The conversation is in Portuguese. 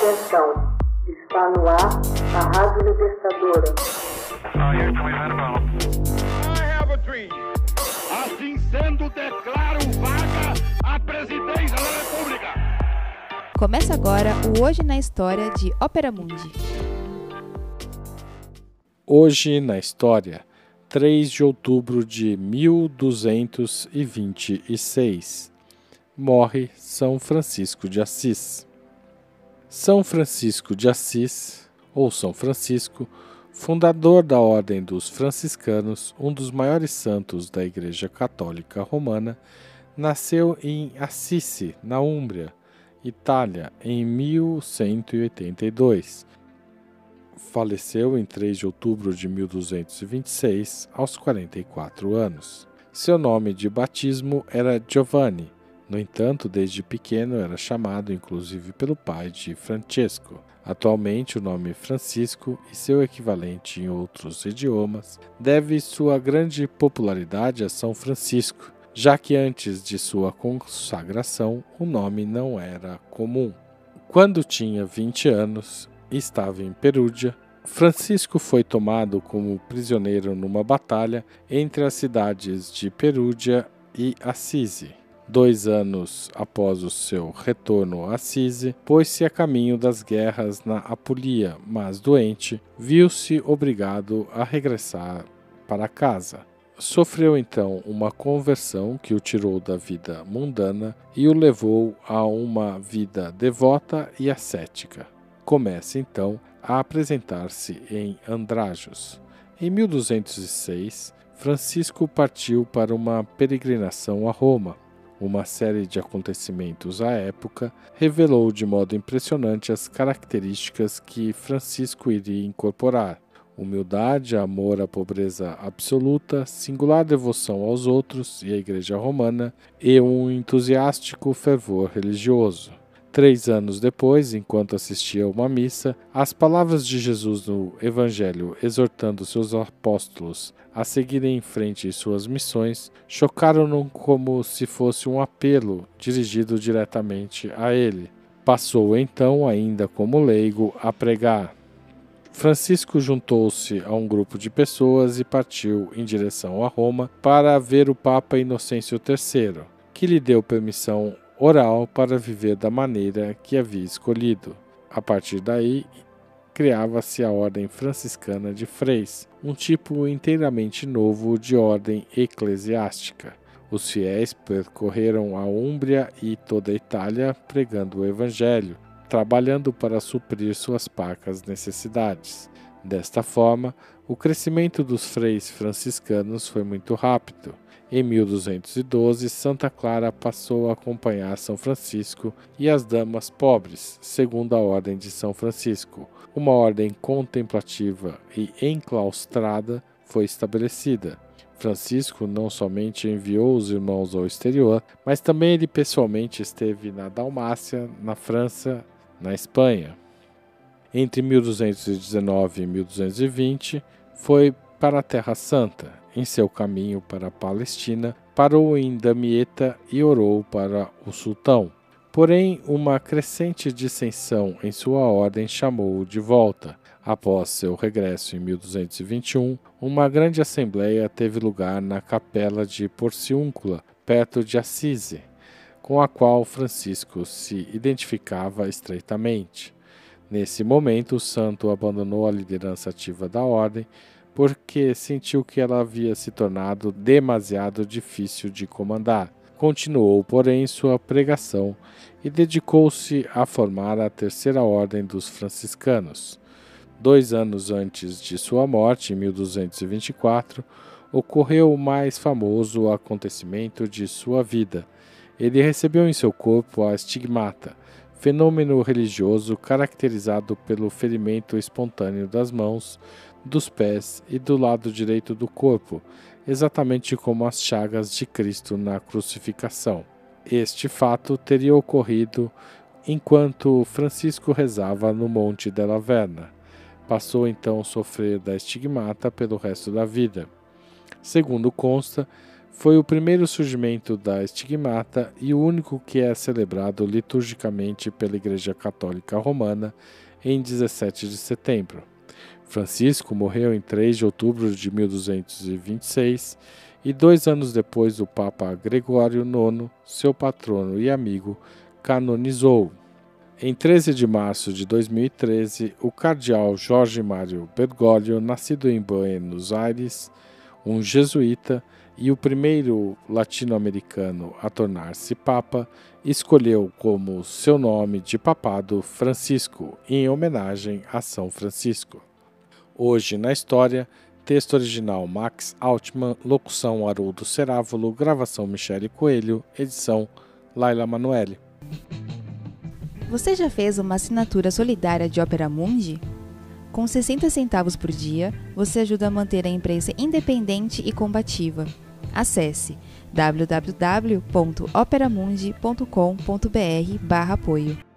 Atenção, está no ar a Rádio Libertadora. Assim sendo, declaro vaga a presidência da República. Começa agora o Hoje na História de Ópera Mundi. Hoje na História, 3 de outubro de 1226, morre São Francisco de Assis. São Francisco de Assis, ou São Francisco, fundador da Ordem dos Franciscanos, um dos maiores santos da Igreja Católica Romana, nasceu em Assisi, na Úmbria, Itália, em 1182. Faleceu em 3 de outubro de 1226, aos 44 anos. Seu nome de batismo era Giovanni. No entanto, desde pequeno era chamado inclusive pelo pai de Francesco. Atualmente, o nome Francisco e seu equivalente em outros idiomas deve sua grande popularidade a São Francisco, já que antes de sua consagração o nome não era comum. Quando tinha 20 anos e estava em Perúdia, Francisco foi tomado como prisioneiro numa batalha entre as cidades de Perúdia e Assisi. 2 anos após o seu retorno a Assisi, pôs-se a caminho das guerras na Apulia, mas doente, viu-se obrigado a regressar para casa. Sofreu então uma conversão que o tirou da vida mundana e o levou a uma vida devota e ascética. Começa então a apresentar-se em Andrajos. Em 1206, Francisco partiu para uma peregrinação a Roma. Uma série de acontecimentos à época revelou de modo impressionante as características que Francisco iria incorporar: humildade, amor à pobreza absoluta, singular devoção aos outros e à Igreja Romana e um entusiástico fervor religioso. 3 anos depois, enquanto assistia a uma missa, as palavras de Jesus no Evangelho exortando seus apóstolos a seguirem em frente suas missões chocaram-no como se fosse um apelo dirigido diretamente a ele. Passou então, ainda como leigo, a pregar. Francisco juntou-se a um grupo de pessoas e partiu em direção a Roma para ver o Papa Inocêncio III, que lhe deu permissão oral para viver da maneira que havia escolhido. A partir daí, criava-se a Ordem Franciscana de Freis, um tipo inteiramente novo de ordem eclesiástica. Os fiéis percorreram a Úmbria e toda a Itália pregando o Evangelho, trabalhando para suprir suas parcas necessidades. Desta forma, o crescimento dos freis franciscanos foi muito rápido. Em 1212, Santa Clara passou a acompanhar São Francisco e as damas pobres, segundo a Ordem de São Francisco. Uma ordem contemplativa e enclaustrada foi estabelecida. Francisco não somente enviou os irmãos ao exterior, mas também ele pessoalmente esteve na Dalmácia, na França, na Espanha. Entre 1219 e 1220, foi para a Terra Santa. Em seu caminho para a Palestina, parou em Damieta e orou para o sultão. Porém, uma crescente dissensão em sua ordem chamou-o de volta. Após seu regresso em 1221, uma grande assembleia teve lugar na capela de Porciúncula, perto de Assisi, com a qual Francisco se identificava estreitamente. Nesse momento, o santo abandonou a liderança ativa da ordem, porque sentiu que ela havia se tornado demasiado difícil de comandar. Continuou, porém, sua pregação e dedicou-se a formar a Terceira Ordem dos Franciscanos. 2 anos antes de sua morte, em 1224, ocorreu o mais famoso acontecimento de sua vida. Ele recebeu em seu corpo a estigmata, fenômeno religioso caracterizado pelo ferimento espontâneo das mãos, dos pés e do lado direito do corpo, exatamente como as chagas de Cristo na crucificação. Este fato teria ocorrido enquanto Francisco rezava no Monte della Verna. Passou então a sofrer da estigmata pelo resto da vida. Segundo consta, Foi o primeiro surgimento da Stigmata e o único que é celebrado liturgicamente pela Igreja Católica Romana em 17 de setembro. Francisco morreu em 3 de outubro de 1226 e 2 anos depois o Papa Gregório IX, seu patrono e amigo, canonizou-o. Em 13 de março de 2013, o cardeal Jorge Mário Bergoglio, nascido em Buenos Aires, um jesuíta e o primeiro latino-americano a tornar-se papa, escolheu como seu nome de papado Francisco, em homenagem a São Francisco. Hoje na história, texto original Max Altman, locução Haroldo Cerávulo, gravação Michele Coelho, edição Laila Manoeli. Você já fez uma assinatura solidária de Opera Mundi? Com 60 centavos por dia, você ajuda a manter a imprensa independente e combativa. Acesse www.operamundi.com.br/apoio.